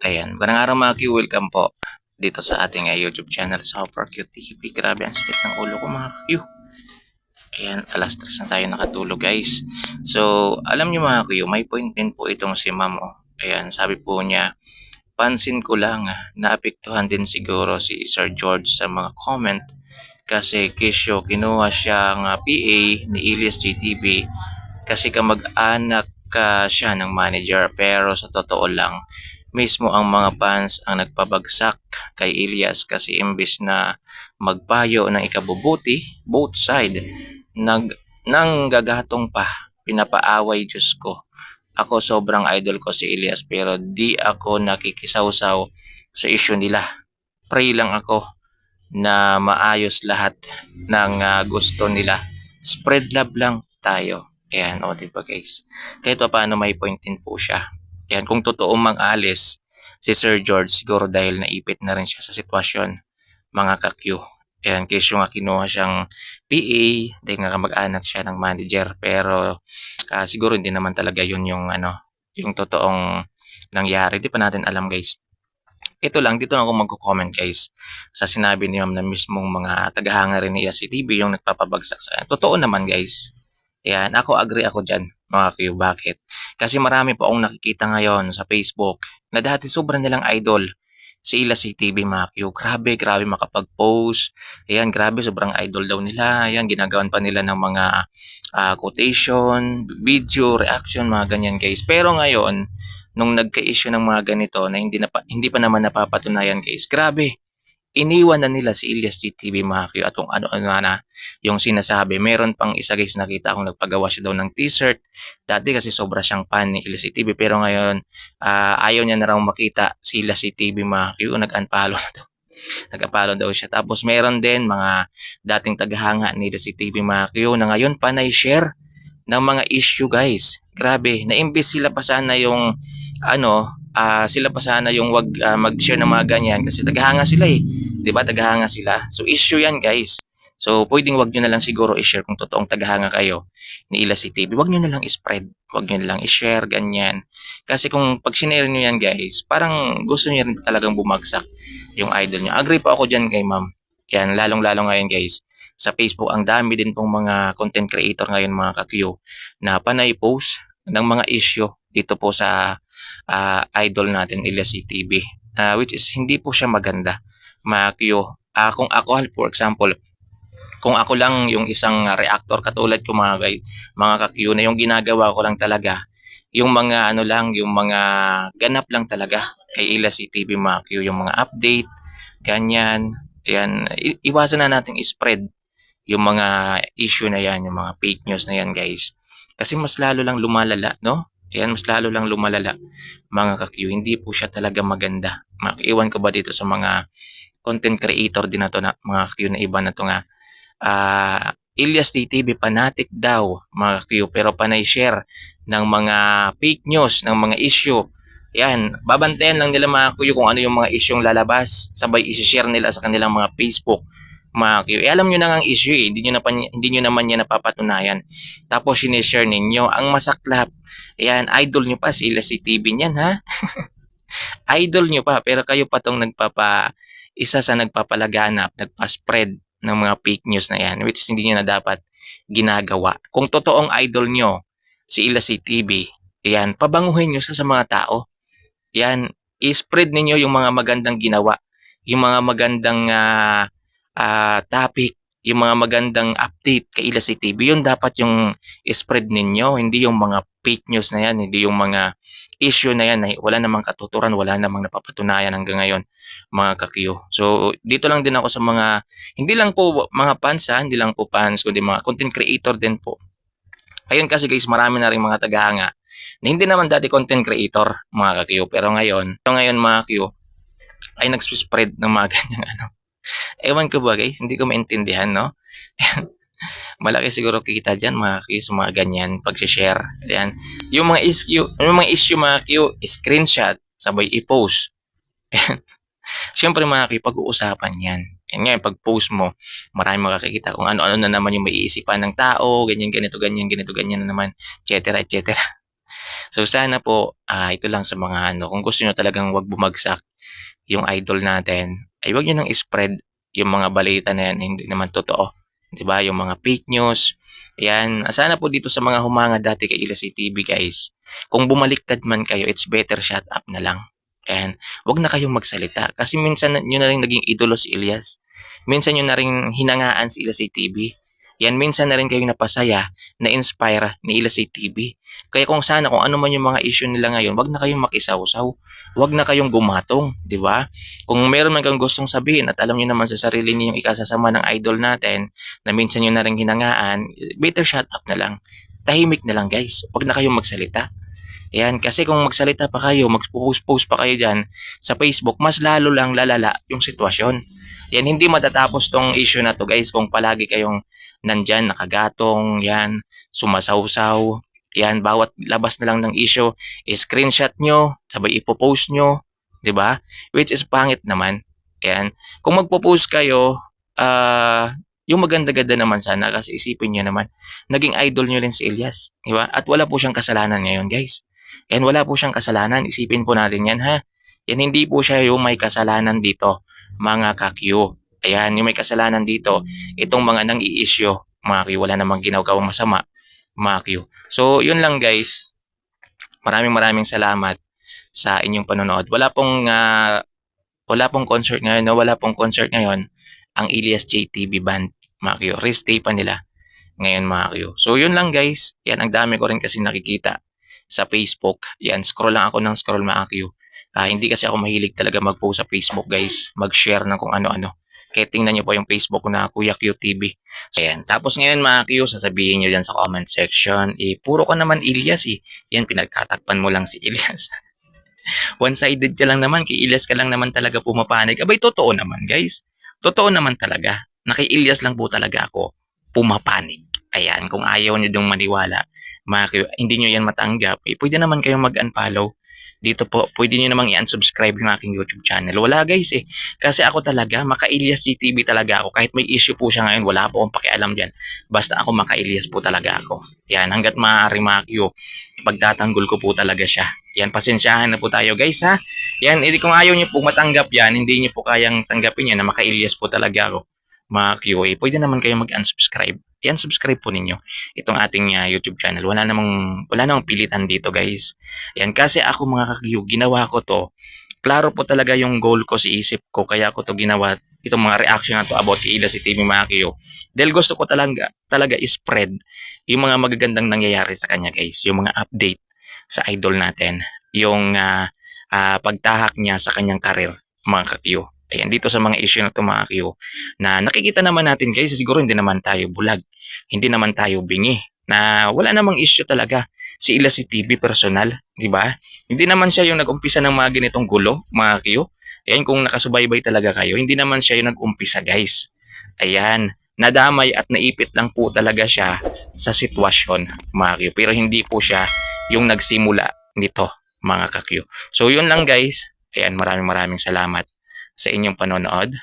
Ayan, magandang araw mga Q, welcome po dito sa ating YouTube channel sa Super Q TV. Grabe ang sakit ng ulo ko mga Q. Ayan, alas 3 na tayo nakatulog guys. So, alam niyo mga Q, may point din po itong si Ma'am. Ayan, sabi po niya, pansin ko lang naapektuhan din siguro si Sir George sa mga comment kasi kisyo kinuha siyang PA ni Ilyas GTV kasi kamag-anak siya ng manager, pero sa totoo lang mismo ang mga fans ang nagpabagsak kay Ilyas kasi imbis na magpayo ng ikabubuti, both side nang gagatong pa, pinapaaway. Diyos ko, ako sobrang idol ko si Ilyas pero di ako nakikisawsaw sa issue nila. Pray lang ako na maayos lahat ng gusto nila. Spread love lang tayo. Ayan, o diba guys? Kahit pa paano may point din po siya. Ayan, kung totoo mang alis si Sir George, siguro dahil naipit na rin siya sa sitwasyon, mga ka-Q. Ayan, kesyo nga kinuha siyang PA, dahil nga mag-anak siya ng manager. Pero siguro hindi naman talaga yun yung yung totoong nangyari. Di pa natin alam guys. Ito lang, dito na ako magko-comment guys sa sinabi ni Ma'am na mismong mga tagahanga rin ni TV yung nagpapabagsak sa kanya. Totoo naman guys. Yan, ako agree ako dyan mga Q. Bakit? Kasi marami po akong nakikita ngayon sa Facebook na dati sobrang nilang idol si Ila TV mga Q. Grabe makapag-post. Ayan, grabe, sobrang idol daw nila. Ayan, ginagawan pa nila ng mga quotation, video, reaction, mga ganyan guys. Pero ngayon, nung nagka-issue ng mga ganito na hindi pa naman napapatunayan guys, grabe, iniwan na nila si Ilyas GTV mga Q at kung ano-ano na yung sinasabi. Meron pang isa guys, nakita akong nagpagawa siya daw ng t-shirt. Dati kasi sobra siyang fan ni Ilyas GTV pero ngayon ayaw niya na raw makita si Ilyas GTV mga Q. Nag-unfollow na daw. Nag-unfollow daw siya. Tapos meron din mga dating tagahanga ni Ilyas GTV mga Q na ngayon panay-share ng mga issue guys. Grabe, naimbis sila pa sana yung sila pa sana yung wag mag-share ng mga ganyan kasi tagahanga sila eh. 'Di ba? Tagahanga sila. So issue 'yan, guys. So pwedeng wag niyo na lang siguro i-share kung totoong tagahanga kayo ni Ila TV. Wag niyo na lang i-spread. Wag niyo na lang i-share ganyan. Kasi kung pag sinare niyo 'yan, guys, parang gusto niyo rin talagang bumagsak yung idol niyo. Agree po ako diyan kay Ma'am. Yan, lalong-lalo ngayon, guys. Sa Facebook, ang dami din pong mga content creator ngayon mga ka-Q na panay post ng mga issue dito po sa idol natin Ilyas TV, which is hindi po siya maganda mga Q. Kung ako for example, kung ako lang yung isang reactor katulad ko mga ka-Q na yung ginagawa ko lang talaga yung mga yung mga ganap lang talaga kay Ilyas TV mga Q, yung mga update ganyan. Yan, iwasan na nating i-spread yung mga issue na yan, yung mga fake news na yan guys. Kasi mas lalo lang lumalala, no? Ayan, mas lalo lang lumalala mga ka-Q. Hindi po siya talaga maganda. Iwan ko ba dito sa mga content creator din na to na mga ka-Q na iba na to nga. Ilyas TV fanatic daw mga ka-Q pero panay share ng mga fake news, ng mga issue. Yan, babantayan lang nila mga Q kung ano yung mga issue lalabas. Sabay isi-share nila sa kanilang mga Facebook mga Q. Alam nyo na nga ang issue eh. Hindi nyo naman yan napapatunayan. Tapos sinishare ninyo. Ang masaklap, ayan, idol nyo pa si Ilyas TV niyan ha. Idol nyo pa pero kayo pa tong isa sa nagpapalaganap, nagpa-spread ng mga fake news na yan which is hindi nyo na dapat ginagawa. Kung totoong idol nyo si Ilyas TV, ayan, pabanguhin nyo sa mga tao. Ayan, i-spread ninyo yung mga magandang ginawa, yung mga magandang topic, yung mga magandang update kay Ilyas TV. Yun dapat yung i-spread ninyo, hindi yung mga fake news na yan, hindi yung mga issue na yan na wala namang katuturan, wala namang napapatunayan hanggang ngayon mga ka-Q. So dito lang din ako sa mga, hindi lang po mga fans hindi lang po fans, kundi mga content creator din po. Ngayon kasi guys, marami na rin mga tagahanga na hindi naman dati content creator mga ka-Q, pero ngayon mga Q ay nag-spread ng mga ganyang ewan ko ba guys, hindi ko maintindihan no. Malaki siguro kita dyan mga Q sa mga ganyan pag-share. Ayan, yung mga issue mga Q, screenshot sabay i-post. Siyempre mga Q, pag-uusapan yan. Yan nga, pag-post mo, marami makakikita kung ano-ano na naman yung maiisipan ng tao, ganyan, ganito, ganyan na naman, etc. etc. So sana po, ito lang sa mga ano, kung gusto niyo talagang 'wag bumagsak yung idol natin, ay 'wag niyo nang i-spread yung mga balita na yan, hindi naman totoo, 'di ba? Yung mga fake news, 'yan. Sana po dito sa mga humanga dati kay Ila TV guys, kung bumaliktad man kayo, it's better shut up na lang. And 'wag na kayong magsalita kasi minsan niyo na rin naging idolo si Ilyas. Minsan niyo na rin hinangaan si Ila TV. Yan, minsan na rin kayong napasaya, na-inspire ni Ila TV. Kaya kung sana, kung ano man yung mga issue nila ngayon, wag na kayong makisawsaw. Wag na kayong gumatong, di ba? Kung meron man kang gustong sabihin at alam niyo naman sa sarili niyo yung ikasasama ng idol natin na minsan niyo na rin hinangaan, better shut up na lang. Tahimik na lang guys. Wag na kayong magsalita. Ayan, kasi kung magsalita pa kayo, mag-post-post pa kayo dyan sa Facebook, mas lalo lang lalala yung sitwasyon. Yan, hindi matatapos tong issue na to guys kung palagi kayong nandyan, nakagatong, yan, sumasawsaw, yan, bawat labas na lang ng issue, screenshot nyo, sabay ipopost nyo, di ba? Which is pangit naman. Yan, kung magpo-post kayo, yung maganda-ganda naman sana kasi isipin nyo naman, naging idol nyo rin si Ilyas, di ba? At wala po siyang kasalanan ngayon guys. Yan, wala po siyang kasalanan, isipin po natin yan ha. Yan, hindi po siya yung may kasalanan dito, mga kakyu. Ayan, yung may kasalanan dito, itong mga nang i-issue, mga Q, wala namang ginagawang masama, mga Q. So, yun lang guys. Maraming salamat sa inyong panonood. Wala pong concert ngayon, no? Wala pong concert ngayon ang Ilyas JTV Band, mga Q. Restay pa nila ngayon, mga Q. So, yun lang guys. Yan, ang dami ko rin kasi nakikita sa Facebook. Yan, scroll lang ako ng scroll, mga Q. Hindi kasi ako mahilig talaga mag-post sa Facebook guys. Mag-share ng kung ano-ano. Kaya tingnan nyo po yung Facebook ko na Kuya Q TV. So, ayan. Tapos ngayon mga Q, sasabihin nyo dyan sa comment section, puro ka naman Ilyas eh. Yan, pinagtatakpan mo lang si Ilyas. One-sided ka lang naman, kay Ilyas ka lang naman talaga pumapanig. Abay, totoo naman guys. Totoo naman talaga. Na kay Ilyas lang po talaga ako pumapanig. Ayan, kung ayaw nyo dong maniwala, mga Q, hindi nyo yan matanggap, pwede naman kayong mag-unfollow. Dito po, pwede nyo namang i-unsubscribe yung aking YouTube channel. Wala guys eh. Kasi ako talaga, Maka-Ilyas GTV talaga ako. Kahit may issue po siya ngayon, wala po akong pakialam dyan. Basta ako Maka-Ilyas po talaga ako. Yan, hanggat maaari mga Q, pagtatanggol ko po talaga siya. Yan, pasensyahan na po tayo guys ha. Yan, kung ayaw nyo po matanggap yan, hindi nyo po kayang tanggapin yan na Maka-Ilyas po talaga ako. Mga Q, pwede naman kayo mag-unsubscribe. Yan, subscribe po ninyo itong ating YouTube channel. Wala namang pilitan dito guys. Yan, kasi ako mga kakyu, ginawa ko to. Klaro po talaga yung goal ko, si isip ko, kaya ko to ginawa, itong mga reaction na to about kay Ila TV mga kakyu. Dahil gusto ko talaga i-spread yung mga magagandang nangyayari sa kanya guys. Yung mga update sa idol natin. Yung pagtahak niya sa kanyang karir mga kakyu. Ayan, dito sa mga issue na ito mga kakyu, na nakikita naman natin guys, siguro hindi naman tayo bulag. Hindi naman tayo bingi na wala namang issue talaga si Ila TV personal, di ba? Hindi naman siya yung nag-umpisa ng mga ganitong gulo, mga Q. Ayan, kung nakasubaybay talaga kayo, hindi naman siya yung nag-umpisa, guys. Ayan, nadamay at naipit lang po talaga siya sa sitwasyon, mga Q. Pero hindi po siya yung nagsimula nito, mga ka-Q. So, yun lang, guys. Ayan, maraming salamat sa inyong panonood.